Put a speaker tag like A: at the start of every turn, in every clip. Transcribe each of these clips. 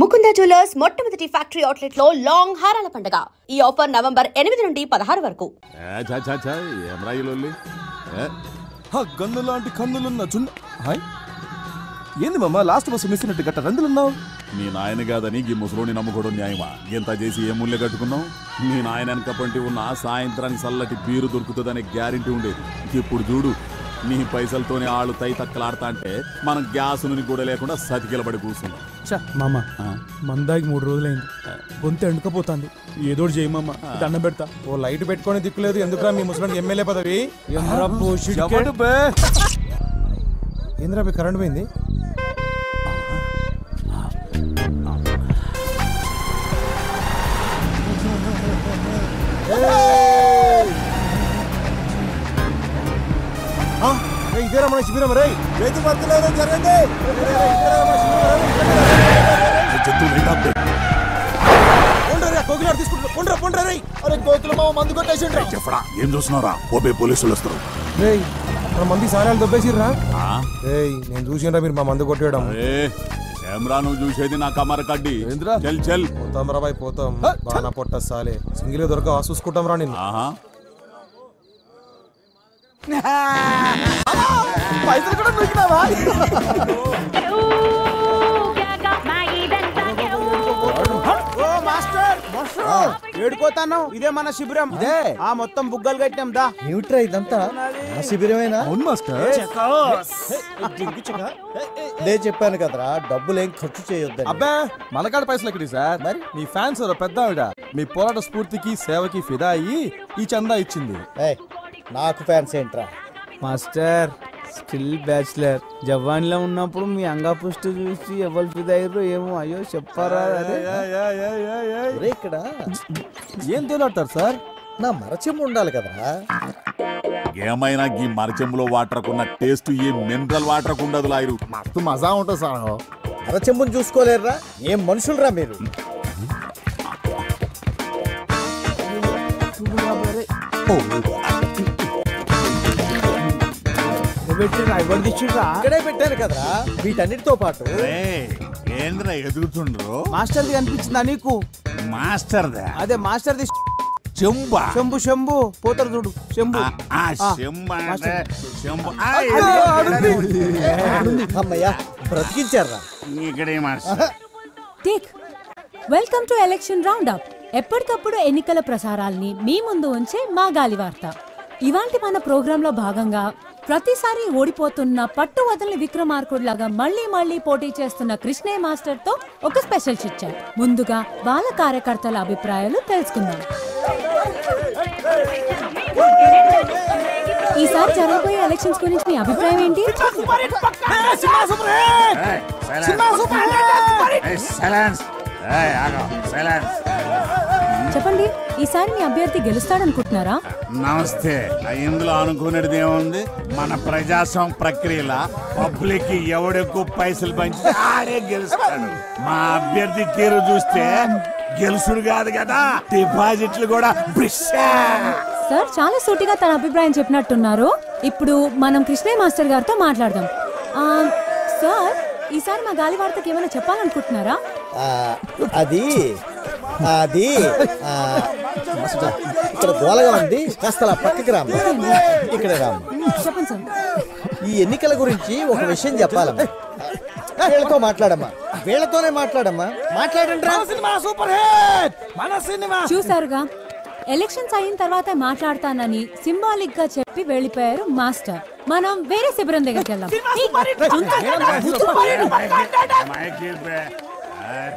A: Mukunda jewellers మొట్టమొదటి factory outlet లో long హారాల పండుగ. ఈ ఆఫర్ నవంబర్ 8 నుండి 16 వరకు.
B: గన్ను లాంటి కన్నులున్న ఏంది మామ లాస్ట్ బస్సు మిస్ అయినట్టు గట్ట రందులున్నావు?
C: నీ నాయన కాదని ఈ ముసలోని నమ్ముకోవడం న్యాయమా? ఎంత చేసి ఏ ముళ్ళే కట్టుకున్నావు? నీ నాయన వెనకపంటి ఉన్న సాయంత్రానికి చల్లటి బీరు దొరుకుతుందనే గ్యారెంటీ ఉండేది. ఇప్పుడు చూడు, నీ పైసలతోనే ఆళ్ళు తై తక్కలాడతా అంటే మనం గ్యాస్ నుండి కూడా లేకుండా సతికిలబడి కూర్చున్నాం.
D: మామ మందాకి 3 రోజులైంది, గొంతు ఎండుకపోతుంది. ఏదో చేయమమ్మ, దండం పెడతా.
B: ఓ లైట్ పెట్టుకొని దిక్కులేదు ఎందుకురా మీ ముసలానికి ఎమ్మెల్యే పదవి? ఏంద్రా కరెంట్ పోయింది? ఇదేరా మన శిబిరం రే, రైతు భర్తలు జరగండి.
C: ఏం చూస్తున్నారా? ఓపే పోలీసులు వస్తారు.
B: మన మంది సారాలు దొబ్బేసిర్రా? నేను చూసినరా మీరు మా మందు కొట్టేయడం?
C: కెమెరా నువ్వు చూసేది నా కమర కడ్డి. చల్ చల్
B: పోతాం రా బాయ్, పోతాం. బాగా పొట్ట సాలే సింగిల్ దొరక చూసుకుంటాం రా నేను. పైసలు కూడా దొరికినావా?
D: ఏడుకోతాను. ఇదే మన శిబిరం. ఆ మొత్తం బుగ్గలు కట్టాం దా.
E: ఏమిట్రా ఇదంతా? శిబిరమేనా?
B: అవును మాస్టర్.
E: నేను చెప్పాను కదరా, డబ్బులేం ఖర్చు చేయొద్దని.
B: అబ్బా మనకాడ పైసలు ఎక్కడి సార్? మరి మీ ఫ్యాన్స్ పెద్ద ఆవిడ మీ పోరాట స్ఫూర్తికి సేవకి ఫిదా అయ్యి ఈ చందా ఇచ్చింది.
E: నాకు ఫ్యాన్స్ ఏంట్రా
D: మాస్టర్? Still bachelor. జవాన్లో ఉన్నప్పుడు మీ అంగా పుష్టి చూసి ఎవరు ఫిదయ్యారో ఏమో. అయ్యో చెప్పారా?
E: ఇక్కడ
B: ఏం తేలాడతారు సార్?
E: నా మరచెంబు ఉండాలి కదరా.
C: ఏమైనా ఈ మరచెంబులో వాటర్ కున్న టేస్ట్ ఈ మినరల్ వాటర్ ఉండదు. లాయరు
E: మస్తు మజా ఉంటుంది సార్. మరచెంబుని చూసుకోలేరురా? ఏం మనుషులరా మీరు? ఇక్కడే పెట్టారు కదరా వీటన్నిటితో పాటు.
C: ఏంద్రా ఎదుగుతుండ్రు?
D: మాస్టర్ ది అనిపించిందా నీకు?
C: మాస్టర్
D: అదే మాస్టర్ ది
C: చెంబా.
D: శంభు శంభు పోతారు చూడు. శంభు
E: అమ్మయ్యా బ్రతికించారా?
F: Welcome to election round up. ఎప్పటికప్పుడు ఎన్నికల ప్రసారాల్ని మీ ముందు ఉంచే మా గాలి వార్త. ఇవాంటి మన ప్రోగ్రాంలో భాగంగా ప్రతిసారి ఓడిపోతున్న పట్టు వదలని విక్రమార్కుడిలాగా మళ్లీ పోటీ చేస్తున్న కృష్ణయ్య మాస్టర్ తో ఒక స్పెషల్ చిట్చాట్. ముందుగా వాళ్ళ కార్యకర్తల అభిప్రాయాలు తెలుసుకుందాం. ఈసారి జరగబోయే ఎలక్షన్స్ గురించి మీ అభిప్రాయం ఏంటి? చెప్పండి, ఈసారి మీ అభ్యర్థి గెలుస్తాడనుకుంటున్నారా?
C: నమస్తే. ఇందులో అనుకునేది ఏముంది? మన ప్రజాస్వామ్య ప్రక్రియల పబ్లిక్ ఎవడెక్కువ పైసలు పంచి ఆడే గెలుస్తాడు. మా అభ్యర్థి తీరు చూస్తే గెలుసుడు కాదు కదా, డిపాజిట్లు కూడా.
F: సార్ చాలా సూటిగా తన అభిప్రాయం చెప్పినట్టున్నారు. ఇప్పుడు మనం కృష్ణయ్య మాస్టర్ గారితో మాట్లాడదాం. సార్, ఈసారి మా గాలి వార్తకి ఏమైనా చెప్పాలనుకుంటున్నారా?
E: అది అది ఇక్కడ గోలగా ఉంది, కాస్త పక్కకి రాము. ఇక్కడ రాము.
F: చెప్పండి సార్.
E: ఈ ఎన్నికల గురించి ఒక విషయం చెప్పాలమ్మా. వీళ్ళతో మాట్లాడమ్మా, వీళ్ళతోనే మాట్లాడమ్మా. మాట్లాడండి.
F: చూసారుగా, ఎలక్షన్స్ అయిన తర్వాత మాట్లాడతానని సింబాలిక్ గా చెప్పి వెళ్ళిపోయారు మాస్టర్. మనం వేరే శిబిరం దగ్గరికి వెళ్దాం.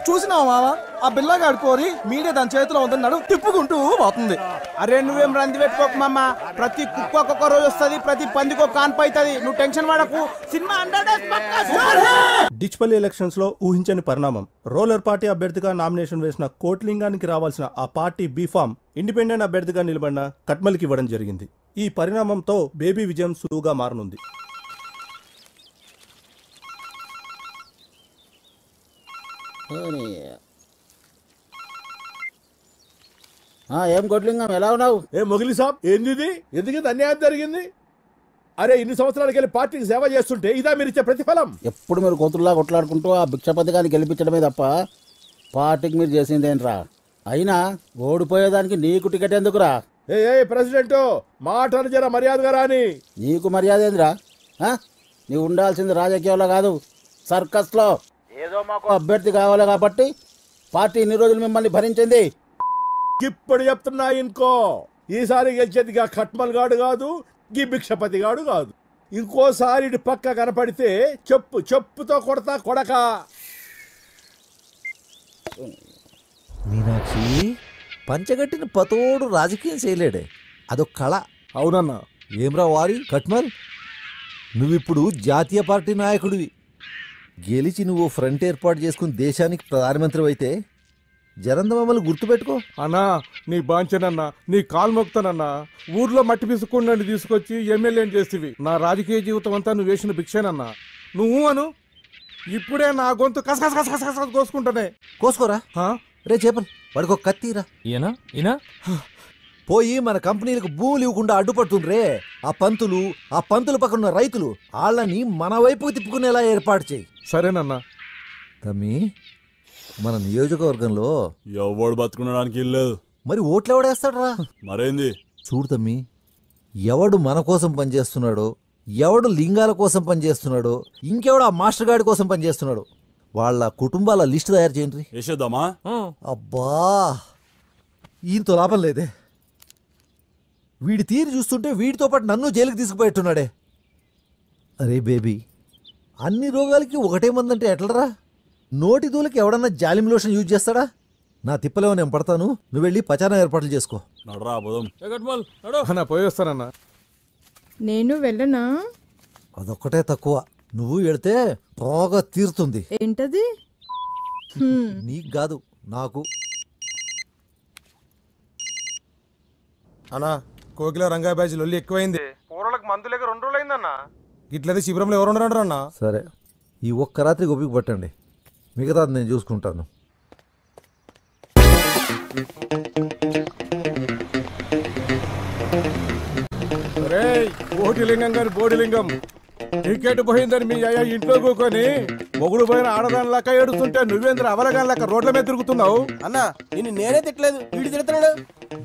B: చూసినావా మావా? ఆ బిల్లగాడు కోరి మీడియా దాని చేతిలో ఉందన్నాడు, తిప్పుకుంటూ పోతుంది.
D: అరే నువ్వేం రంది పెట్టుకోకు మామ. ప్రతి కుక్క ఒక్కొక్క రోజు వస్తుంది, ప్రతి పందికి ఒక కాన్పు అవుతుంది. నువ్వు టెన్షన్ పడకు. సినిమా
G: డిచ్పల్లి ఎలక్షన్స్ లో ఊహించని పరిణామం. రోలర్ పార్టీ అభ్యర్థిగా నామినేషన్ వేసిన కోట్లింగానికి రావాల్సిన ఆ పార్టీ బీఫామ్ ఇండిపెండెంట్ అభ్యర్థిగా నిలబడిన కట్మల్కి ఇవ్వడం జరిగింది. ఈ పరిణామంతో బేబీ విజయం సులువుగా మారనుంది.
E: ఏం కొట్లింగం, ఎలా ఉన్నావు?
H: ఏ మొగిలి సాబ్, ఏంది? ఎందుకు అన్యాయం జరిగింది? అరే ఇన్ని సంవత్సరాలకి వెళ్ళి పార్టీకి సేవ చేస్తుంటే ఇదా మీరు ఇచ్చే ప్రతిఫలం?
E: ఎప్పుడు మీరు కోతుల్లా కొట్లాడుకుంటూ ఆ భిక్షపథకాన్ని గెలిపించడమే తప్ప
I: పార్టీకి మీరు చేసిందేంట్రా? అయినా ఓడిపోయేదానికి నీకు టికెట్ ఎందుకురా?
H: ఏ ప్రెసిడెంట్ మాటను జర మర్యాదగా రాని.
I: నీకు మర్యాద ఏందిరా? నీవు ఉండాల్సింది రాజకీయాల్లో కాదు, సర్కస్లో. ఏదో మాకు అభ్యర్థి కావాలి కాబట్టి పార్టీ ఇన్ని రోజులు మిమ్మల్ని భరించింది.
H: ఇప్పుడు చెప్తున్నా ఇంకో, ఈసారి గెలిచేదిగా ఖట్మల్ గాడు కాదు, గీ భిక్షపతి గాడు కాదు. ఇంకోసారి ఇటు పక్క కనపడితే చెప్పుతో కొడతా కొడక.
J: మీనాక్షి పంచగట్టిన పతోడు రాజకీయం చేయలేడే, అదొక కళ.
B: అవునన్నా.
J: ఏమ్రా వారి కట్మల్, నువ్విప్పుడు జాతీయ పార్టీ నాయకుడివి. గెలిచి నువ్వు ఫ్రంట్ ఏర్పాటు చేసుకుని దేశానికి ప్రధానమంత్రి అయితే జనంత మమ్మల్ని గుర్తుపెట్టుకో.
B: అన్నా నీ బాంచనన్నా, నీ కాలు మొక్తానన్నా. ఊర్లో మట్టి పిసుకుండా తీసుకొచ్చి ఎమ్మెల్యేని చేస్తేవి. నా రాజకీయ జీవితం అంతా నువ్వు వేసిన భిక్షేనన్నా. నువ్వు అను, ఇప్పుడే నా గొంతు కసకస కోసుకుంటానే.
J: కోసుకోరా రే చేపలు, వాడికి కత్తిరా.
D: ఈయన
J: పోయి మన కంపెనీలకు భూములు ఇవ్వకుండా అడ్డుపడుతుండ్రే ఆ పంతులు పక్కన రైతులు, వాళ్ళని మన వైపుకు తిప్పుకునేలా ఏర్పాటు చేయి.
B: సరేనన్నా.
J: తమ్మి, మన నియోజకవర్గంలో
C: ఎవడు బతుకునడానికి ఇల్లేదు,
J: మరి ఓట్లు ఎవడేస్తాడరా?
C: మరేంది
J: చూడు తమ్మి, ఎవడు మన కోసం పనిచేస్తున్నాడో, ఎవడు లింగాల కోసం పనిచేస్తున్నాడో, ఇంకెవడు ఆ మాస్టర్ గాడి కోసం పనిచేస్తున్నాడో వాళ్ళ కుటుంబాల లిస్టు తయారు చేయండి.
C: వేసేద్దామా?
J: అబ్బా, ఈయనతో లాభం లేదే. వీడి తీరు చూస్తుంటే వీడితో పాటు నన్ను జైలుకి తీసుకుపోయేట్టున్నాడే. అరే బేబీ, అన్ని రోగాలకి ఒకటే మందంటే ఎట్లరా? నోటి దూలకి ఎవడన్నా జాలిం లోషన్ యూజ్ చేస్తాడా? నా తిప్పలేమో నేను పడతాను, నువ్వు వెళ్ళి పచారం ఏర్పాట్లు చేసుకో.
B: పోయి వస్తానన్నా.
K: నేను వెళ్ళనా?
J: అదొక్కటే తక్కువ, నువ్వు వెళితే బాగా తీరుతుంది.
K: ఏంటది?
J: నీకు కాదు, నాకు.
B: అన్నా, కోకిల రంగాయ బ్యాచ్ లొల్లి ఎక్కువైంది. పూర్వలకు మందు లేక 2 రోజులు అయిందన్నా. ఇట్లయితే శిబిరంలో ఎవరు ఉండరు అన్నా.
J: సరే, ఈ ఒక్క రాత్రి గొప్పికి పట్టండి, మిగతాది నేను చూసుకుంటాను.
B: ఓటిలింగం గారి బోడిలింగం టికెట్ పోయిందని మీ అయ్యా ఇంట్లో కూకొని మొగుడు పోయిన ఆడదానిలాక ఏడుస్తుంటే నువ్వేంద్ర అవలగానిలాక రోడ్ల మీద తిరుగుతున్నావు.
E: అన్నా, నిన్ను నేనే తిట్టలేదు, వీడు తిడతాడు.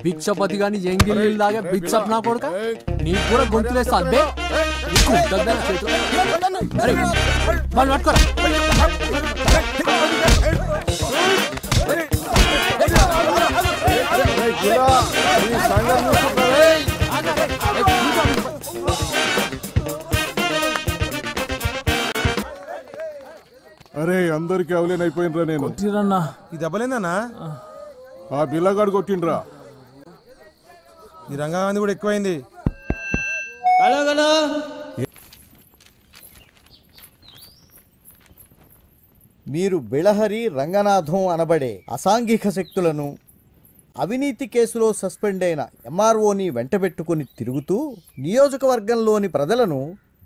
D: భిక్షపతి గాని ఎంగిల్ లాగా భిక్షప్ నా కొడుక, నీకు కూడా గొంతులేస్తా.
B: అరే, అందరికి అవలేనైపోయినరా నేను. ఈ దెబ్బలేందన్నా? ఆ బిల్లగాడు కొట్టిండ్రా. ఈ రంగాంది కూడా ఎక్కువైంది.
E: మీరు బిళహరి రంగనాథం అనబడే అసాంఘిక శక్తులను అవినీతి కేసులో సస్పెండ్ అయిన ఎంఆర్ఓని వెంటబెట్టుకుని తిరుగుతూ నియోజకవర్గంలోని ప్రజలను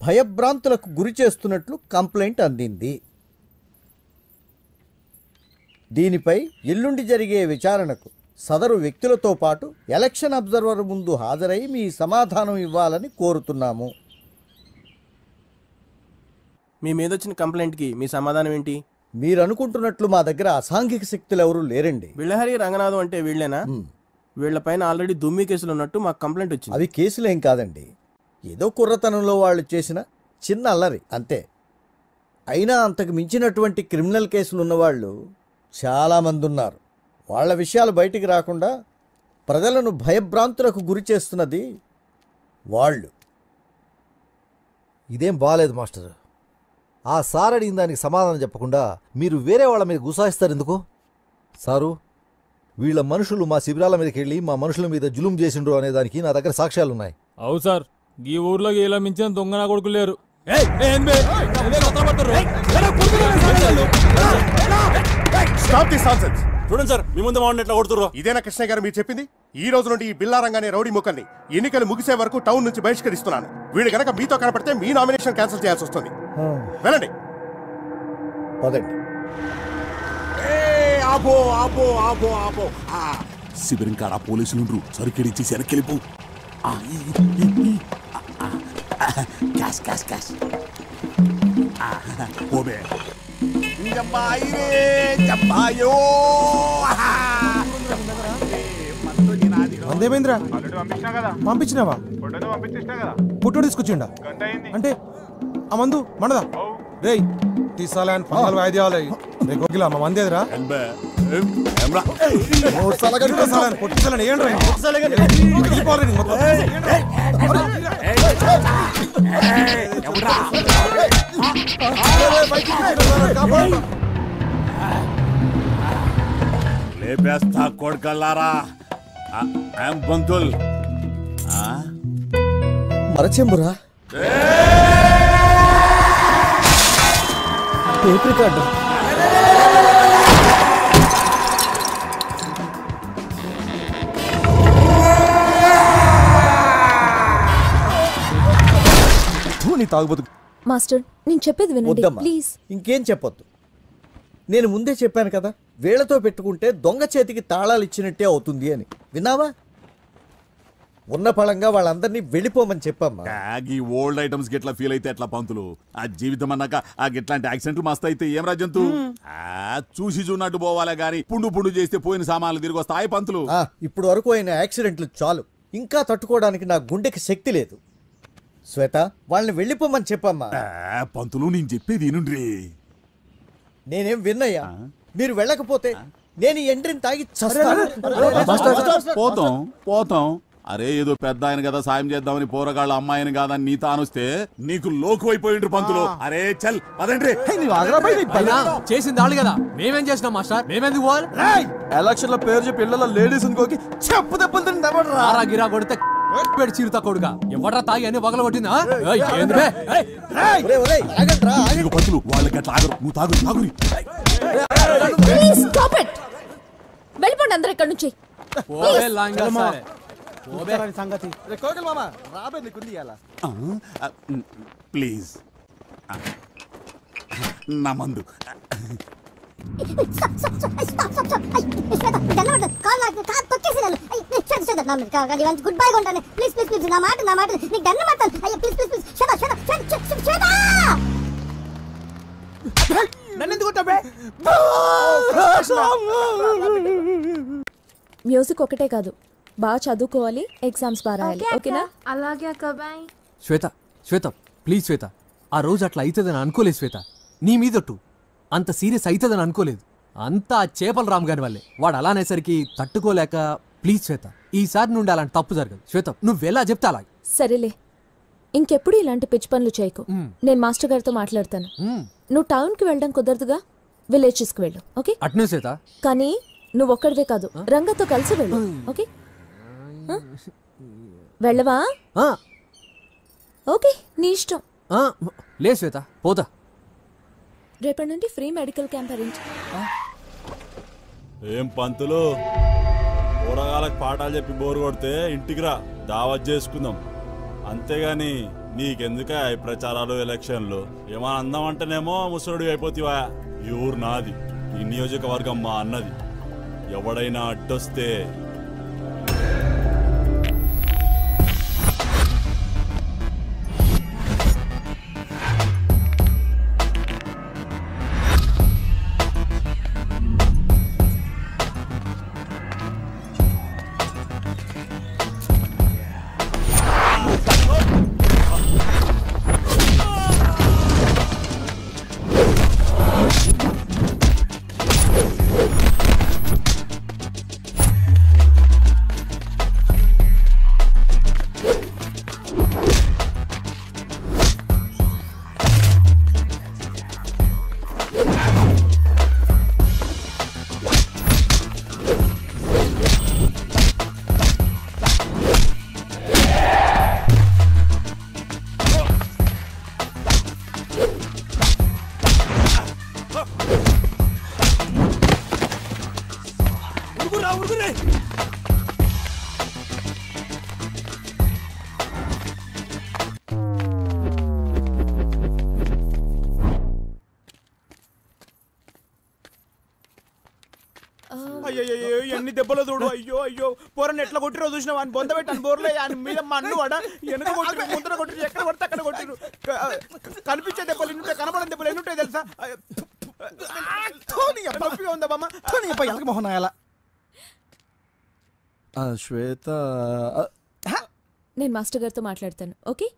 E: భయభ్రాంతులకు గురి చేస్తున్నట్లు కంప్లైంట్ అందింది. దీనిపై ఎల్లుండి జరిగే విచారణకు సదరు వ్యక్తులతో పాటు ఎలక్షన్ అబ్జర్వర్ ముందు హాజరై మీ సమాధానం ఇవ్వాలని కోరుతున్నాము.
L: మీ మీద వచ్చిన కంప్లైంట్కి మీ సమాధానం ఏంటి?
E: మీరు అనుకుంటున్నట్లు మా దగ్గర అసాంఘిక శక్తులు ఎవరూ లేరండి.
L: బిళ్ళహరి రంగనాథం అంటే వీళ్ళేనా? వీళ్ళపైన ఆల్రెడీ దుమ్మి కేసులు ఉన్నట్టు మాకు కంప్లైంట్ వచ్చింది.
E: అవి కేసులేం కాదండి, ఏదో కుర్రతనంలో వాళ్ళు చేసిన చిన్న అల్లరి అంతే. అయినా అంతకు మించినటువంటి క్రిమినల్ కేసులు ఉన్నవాళ్ళు చాలామంది ఉన్నారు. వాళ్ళ విషయాలు బయటికి రాకుండా ప్రజలను భయభ్రాంతులకు గురి చేస్తున్నది వాళ్ళు.
J: ఇదేం బాగాలేదు మాస్టర్. ఆ సార్ అడిగిన దానికి సమాధానం చెప్పకుండా మీరు వేరే వాళ్ళ మీద గుసాయిస్తారు ఎందుకు? సారు, వీళ్ళ మనుషులు మా శిబిరాల మీదకి వెళ్ళి మా మనుషుల మీద జులుం చేసిండ్రు అనే దానికి నా దగ్గర సాక్ష్యాలున్నాయి.
M: అవు సార్, ఈ ఊర్లో ఇలా మించిన దొంగ నా కొడుకు లేరు.
N: చూడండి సార్, మీ ముందు వాడిని ఎట్లా కొడుతుర్రో. ఇదేనా కృష్ణ గారు మీరు చెప్పింది? ఈ రోజు నుండి ఈ బిల్లారంగానే రౌడీ ముక్కల్ని ఎన్నికలు ముగిసే వరకు టౌన్ నుంచి బహిష్కరిస్తున్నాను. వీడు గనక మీతో కనపడితే మీ నామినేషన్ క్యాన్సిల్ చేయాల్సి వస్తుంది. వెళ్ళండి.
C: శిబిరం కాడ పోలీసులు సరికెడిచ్చి వెనక్కి క్యాష్ క్యాష్ క్యాష్.
O: అందేమేంద్రా పంపించినావా పుట్టోడు తీసుకొచ్చిండా అంటే ఆ మందు మనదా రేయ్ తీసాలని 14 వాయిద్యాలు రే కోకిల మా మంది ఎదురా
C: లేపేస్తా కొడుకల్లారా బంతుల్
E: మరచెంబురా టేప్ రికార్డు
P: మాస్టర్ నేను చెప్పేది వినండి
E: వద్దమ్మా
P: ప్లీజ్.
E: ఇంకేం చెప్పొద్దు. నేను ముందే చెప్పాను కదా, వీళ్లతో పెట్టుకుంటే దొంగ చేతికి తాళాలు ఇచ్చినట్టే అవుతుంది అని. విన్నావా? ఉన్న పళంగా వాళ్ళందరినీ వెళ్ళిపోమని చెప్పమ్మా.
C: ఈ ఓల్డ్ ఐటమ్స్ కి ఎట్లా ఫీల్ అయితే ఎట్లా పంతులు? ఆ జీవితం అన్నాక ఆ ఇట్లాంటి యాక్సిడెంట్లు మస్తు అయితే ఏం రాజంతు చూసి చూన్నట్టు పోవాలే గాని పుండు పుండు చేస్తే పోయిన సామాన్లు తిరిగి వస్తాయి పంతులు.
E: ఇప్పుడు వరకు అయిన యాక్సిడెంట్లు చాలు, ఇంకా తట్టుకోవడానికి నా గుండెకి శక్తి లేదు. శ్వేత, వాళ్ళని వెళ్ళిపోమని చెప్పమ్మా.
C: పంతులు నేను చెప్పేది వినుండ్రి.
E: నేనేం విన్నయ్యా, మీరు వెళ్ళకపోతే నేను ఎండ్రిని తాగి
C: పోతాం పోతాం. అరే ఏదో పెద్ద ఆయన కదా సాయం చేద్దామని పోరగాళ్ళ అమ్మాయిని కాదని నీ తానుస్తే నీకు లోకు అయిపోయిండ్రు పంతులు. అరే చల్ పదండ్రి.
M: చేసింది వాళ్ళు కదా, మేమేం చేసినాం మాస్టర్? మేమెందుకు పోవాలి?
O: ఎలక్షన్ లో పేరు చెప్పి ఇళ్ళలో లేడీస్ ఇంకోకి చెప్పు దెబ్బలు తింటారా
M: గిరా కొడితే చీరుతా కొడుగా ఎవడ్రా తాగి అని పగల కొట్టిందా?
C: పంతులు వాళ్ళకి అట్లా ఆగరు, నువ్వు తాగు తాగురి.
P: వెళ్ళిపోండి అందరు ఇక్కడ నుంచి.
C: ప్లీజ్ నా మందు.
Q: గుడ్ బై కొంటాను ప్లీజ్ ప్లీజ్ ప్లీజ్ నా మాట నీకు దండం మాట్లాడు. అయ్యో ప్లీజ్ ప్లీజ్ ప్లీజ్
P: మ్యూజిక్ ఒకటే కాదు, బాగా చదువుకోవాలి, ఎగ్జామ్స్ బాగా రాయాలి. ఓకేనా?
Q: అలాగే అక్క. బాయ్.
M: శ్వేత శ్వేత ప్లీజ్ శ్వేత, ఆ రోజు అట్లా అవుతుందని అనుకోలేదు శ్వేత. నీ మీదట్టు అంత సీరియస్ అవుతుందని అనుకోలేదు. అంతా చేపల రామ్ గారి వల్లే. వాడు అలా అనేసరికి తట్టుకోలేక. ప్లీజ్ శ్వేత, ఈసారి నుండి అలాంటి తప్పు జరగదు. శ్వేత నువ్వు ఎలా చెప్తా అలా.
P: సరేలే, ఇంకెప్పుడు ఇలాంటి పిచ్చి పనులు చేయకు. నేను మాస్టర్ గారితో మాట్లాడతాను. నువ్వు టౌన్కి వెళ్ళడం కుదరదుగా, విలేజెస్కి వెళ్ళు. ఓకే?
M: అట్నే శ్వేత.
P: కానీ నువ్వు ఒక్కడివే కాదు, రంగతో కలిసి వెళ్ళు. ఓకే? వెళ్ళవా? ఓకే, నీ ఇష్టం.
M: లే శ్వేత, పోతా.
P: రేపటి నుండి ఫ్రీ మెడికల్ క్యాంప్ అరేంజ్.
R: ఏం పంతులు, కూరగాయలకు పాఠాలు చెప్పి బోరు కొడితే ఇంటికి రా, దావత్ చేసుకుందాం. అంతేగాని నీకెందుక ఈ ప్రచారాలు ఎలక్షన్లు? ఏమన్నా అందామంటేనేమో ముసలుడి అయిపోతావా? ఈ ఊరు నాది, ఈ నియోజకవర్గం మా అన్నది. ఎవడైనా అడ్డొస్తే
D: అయ్యో ఎన్ని దెబ్బలు చూడు. అయ్యో అయ్యో పోరని ఎట్లా కొట్టిరో చూసినావు? అని బొంద పెట్టాను బోర్లే, ఆయన మీద మన్ను వాడ వెనక కొట్టిరు, ముందర కొట్టిరు, ఎక్కడ పడితే అక్కడ కొట్టిరు. కనిపించే దెబ్బలు ఎన్నుంటాయి, కనబడని దెబ్బలు ఎన్నుంటాయి తెలుసా?
O: శ్వేత
P: నేను మాస్టర్ గారితో మాట్లాడతాను, ఓకే?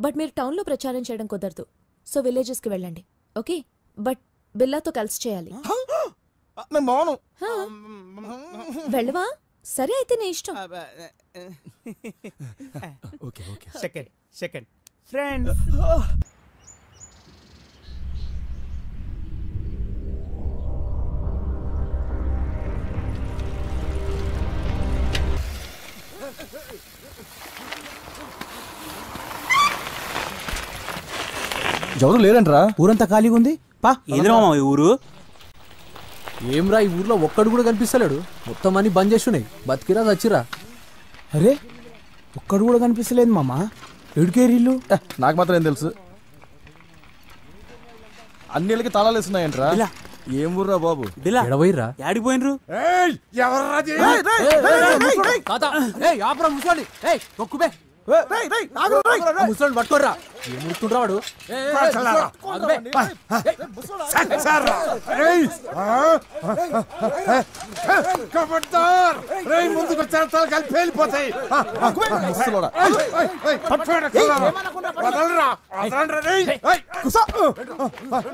P: బట్ మీరు టౌన్లో ప్రచారం చేయడం కుదరదు, సో విలేజెస్కి వెళ్ళండి, ఓకే? బట్ బిల్లాతో కలిసి చేయాలి. వెళ్ళవా? సరే అయితే నీ ఇష్టం.
D: Okay okay second friends.
O: ఎవరు లేరంట్రా,
D: ఊరంతా ఖాళీగా ఉంది. పా
M: ఏదిరా మామ ఈ ఊరు? ఏమ్రా ఈ ఊర్లో ఒక్కడు కూడా కనిపిస్తలేడు, మొత్తం అన్ని బంద్ చేస్తున్నాయి. బతికిరా చచ్చిరా?
D: అరే ఒక్కడు కూడా కనిపిస్తలేదు మామ. ఎడుకేరీళ్ళు
O: నాకు మాత్రం ఏం తెలుసు. అన్నిళ్ళకి తాళాలు వేస్తున్నాయంట్రా. ఏం ఊర్రా బాబు?
M: ఎడవైరా?
H: యాడిపోయినరు?
M: ముసలి పట్టుకోర్రా. ఏం ముడుతుండ్రా వాడు?
H: ముందుకు వచ్చారు కలిపి వెళ్ళిపోతాయి.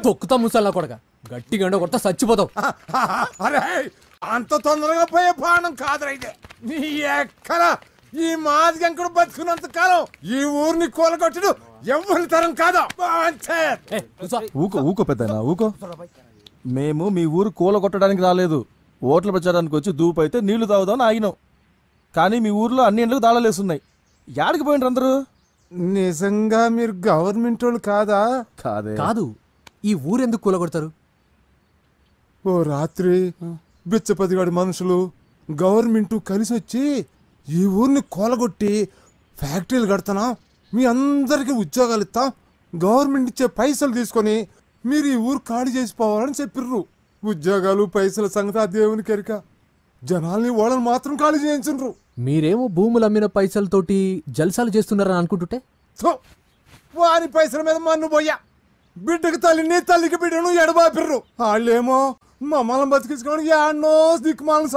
M: తొక్కుతా ముసల్లా కొడక, గట్టి గండ కొడతా చచ్చిపోతావు.
H: అరే అంత తొందరగా పోయే బాణం కాదురా ఇది. నీ ఎక్కడ ఈ మాదిగంకుడు బతుకున్నంత కాలం ఈ ఊరిని కూలగొట్టుడు ఎవరి తరం కాదా?
O: ఊకో ఊకో పెద్దనా ఊకో. మేము మీ ఊరు కూల కొట్టడానికి రాలేదు, ఓట్ల ప్రచారానికి వచ్చి దూపు అయితే నీళ్లు తాగుదామని ఆగినాం. కానీ మీ ఊర్లో అన్ని ఇండ్లకు తాళాలేస్తున్నాయి. యాడికి పోయినరు అందరూ?
B: నిజంగా మీరు గవర్నమెంట్ వాళ్ళు కాదా?
O: కాదే.
M: కాదు, ఈ ఊరెందుకు కూలగొడతారు?
B: ఓ రాత్రి బిచ్చపతిగాడి మనుషులు గవర్నమెంట్ కలిసి వచ్చి ఈ ఊరిని కూలగొట్టి ఫ్యాక్టరీలు కడతానా, మీ అందరికీ ఉద్యోగాలు ఇస్తాం, గవర్నమెంట్ ఇచ్చే పైసలు తీసుకొని మీరు ఈ ఊరు ఖాళీ చేసిపోవాలని చెప్పిర్రు. ఉద్యోగాలు పైసల సంగతి ఆ దేవునికి ఎరిక. జనాల్ని వాళ్ళని మాత్రం ఖాళీ చేయించు.
M: మీరేమో భూములు అమ్మిన పైసలతోటి జల్సాలు చేస్తున్నారని అనుకుంటుంటే
B: వారి పైసల మీద మన్ను పోయా. బిడ్డకి తల్లిని తల్లికి బిడ్డను ఎడబాపిర్రు. వాళ్ళేమో మమ్మల్ని బతికించుకోవడానికి ఎన్నో దిక్కుమాలను